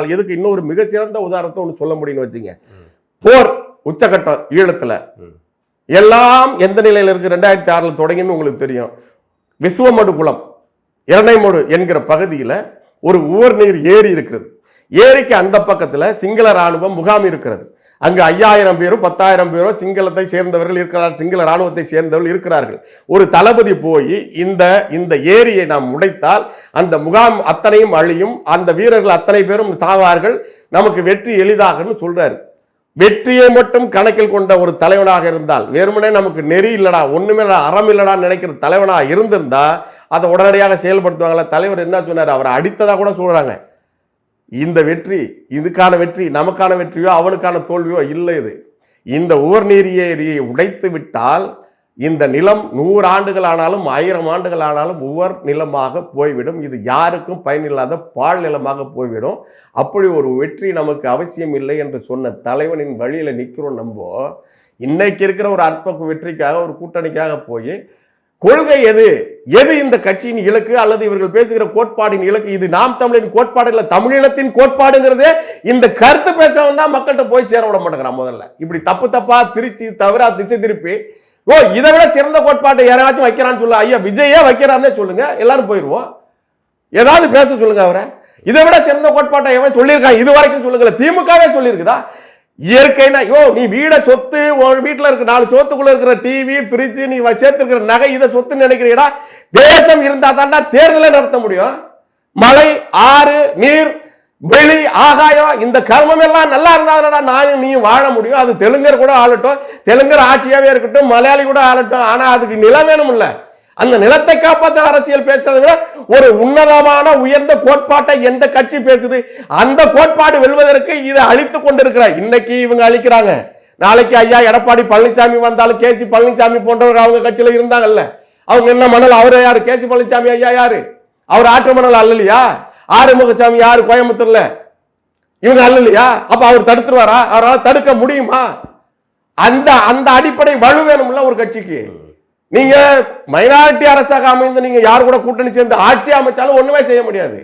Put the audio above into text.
சொன்னால் எதுக்கு இன்னொரு மிக சிறந்த உதாரணத்தை ஒன்று சொல்ல முடியும்னு வச்சுங்க. போர் உச்சகட்டம் ஈழத்துல எல்லாம் எந்த நிலையில் இருக்கு? 2006 தொடங்கின்னு உங்களுக்கு தெரியும். விசுவமடு குளம் இரணைமடு என்கிற பகுதியில் ஒரு உவர்நீர் ஏரி இருக்கிறது. ஏரிக்கு அந்த பக்கத்தில் சிங்கள ராணுவம் முகாம் இருக்கிறது. அங்கு 5000 பேரோ 10,000 பேரோ சிங்களத்தை சேர்ந்தவர்கள் இருக்கிறார்கள், சிங்கள ராணுவத்தை சேர்ந்தவர்கள் இருக்கிறார்கள். ஒரு தளபதி போய் இந்த ஏரியை நாம் உடைத்தால் அந்த முகாம் அத்தனையும் அழியும், அந்த வீரர்கள் அத்தனை பேரும் சாவார்கள், நமக்கு வெற்றி எளிதாகன்னு சொல்றாரு. வெற்றியை மட்டும் கணக்கில் கொண்ட ஒரு தலைவனாக இருந்தால், வெறுமனே நமக்கு நெறி இல்லடா ஒண்ணுமே அறம் இல்லடா நினைக்கிற தலைவனாக இருந்திருந்தா அதை உடனடியாக செயல்படுத்துவாங்களா? தலைவர் என்ன சொன்னார்? அவரை அடித்ததா கூட சொல்றாங்க. இந்த வெற்றி இதுக்கான வெற்றி நமக்கான வெற்றியோ அவனுக்கான தோல்வியோ இல்லை. இது இந்த உவர்நீர் ஏரியை உடைத்து விட்டால் இந்த நிலம் 100 ஆண்டுகள் ஆனாலும் 1000 ஆண்டுகள் ஆனாலும் உவர் நிலமாக போய்விடும். இது யாருக்கும் பயனில்லாத பால் நிலமாக போய்விடும். அப்படி ஒரு வெற்றி நமக்கு அவசியம் இல்லை என்று சொன்ன தலைவனின் வழியில நிற்கிறோம். நம்ம இன்னைக்கு இருக்கிற ஒரு அற்ப வெற்றிக்காக ஒரு கூட்டணிக்காக போய் கொள்கை எது இந்த கட்சியின் இலக்கு அல்லது இவர்கள் பேசுகிற கோட்பாடின் இலக்கு? இது நாம் தமிழரின் கோட்பாடு இல்ல, தமிழினத்தின் கோட்பாடுங்கிறது. இந்த கருத்து பேசுறவன் தான் மக்கள்கிட்ட போய் சேர விட மாட்டேங்கிறான். முதல்ல இப்படி தப்பா திருச்சி தவிர திசை திருப்பி இதை விட சிறந்த கோட்பாட்டை யாராச்சும் வைக்கிறான்னு சொல்ல, ஐயா விஜயே வைக்கிறான்னு சொல்லுங்க, எல்லாரும் போயிருவோம். ஏதாவது பேச சொல்லுங்க அவரை. இதை விட சிறந்த கோட்பாட்டை எவன் சொல்லியிருக்கான் இது வரைக்கும் சொல்லுங்க. திமுகவே சொல்லியிருக்குதா? இயற்கைனா நீ வீட சொத்து, வீட்டுல இருக்க 4 சொத்துக்குள்ள இருக்கிற டிவி பிரிட்ஜ், நீ சேர்த்துருக்கிற நகை, இதை சொத்து நினைக்கிறீடா? தேசம் இருந்தா தாண்டா தேர்தலை நடத்த முடியும். மழை, ஆறு, நீர், வெளி, ஆகாயம், இந்த கர்மம் எல்லாம் நல்லா இருந்தா நானும் நீ வாழ முடியும். அது தெலுங்கர் கூட ஆளட்டும், தெலுங்கர் ஆட்சியாவே இருக்கட்டும், மலையாளி கூட ஆளட்டும். ஆனா அதுக்கு நிலம் வேணும் இல்ல? அந்த நிலத்தை காப்பாற்ற அரசியல் பேசுறதை விட ஒரு உன்னதமான உயர்ந்த கோட்பாட்டை எந்த கட்சி பேசுது? அந்த கோட்பாடு வெல்வதற்கு இதை அழித்துக் கொண்டிருக்கிறார். இன்னைக்கு இவங்க அழிக்கிறாங்க, நாளைக்கு ஐயா எடப்பாடி பழனிசாமி வந்தாலும், கேசி பழனிசாமி போன்றவர் அவங்க கட்சியில இருந்தாங்கல்ல, அவங்க என்ன மணல்? அவரு யாரு? கேசி பழனிசாமி ஐயா யாரு? அவர் ஆற்று மணல் அல்லலையா? ஆறுமுகசாமி யாரு கோயம்புத்தூர்ல? இவங்க அல்லலையா? அப்ப அவர் தடுத்துருவாரா? அவரால் தடுக்க முடியுமா? அந்த அடிப்படை வலு வேணும்ல ஒரு கட்சிக்கு. நீங்க மைனாரிட்டி அரசாக அமைந்து நீங்க யாரு கூட கூட்டணி சேர்ந்து ஆட்சி அமைச்சாலும் ஒண்ணுமே செய்ய முடியாது.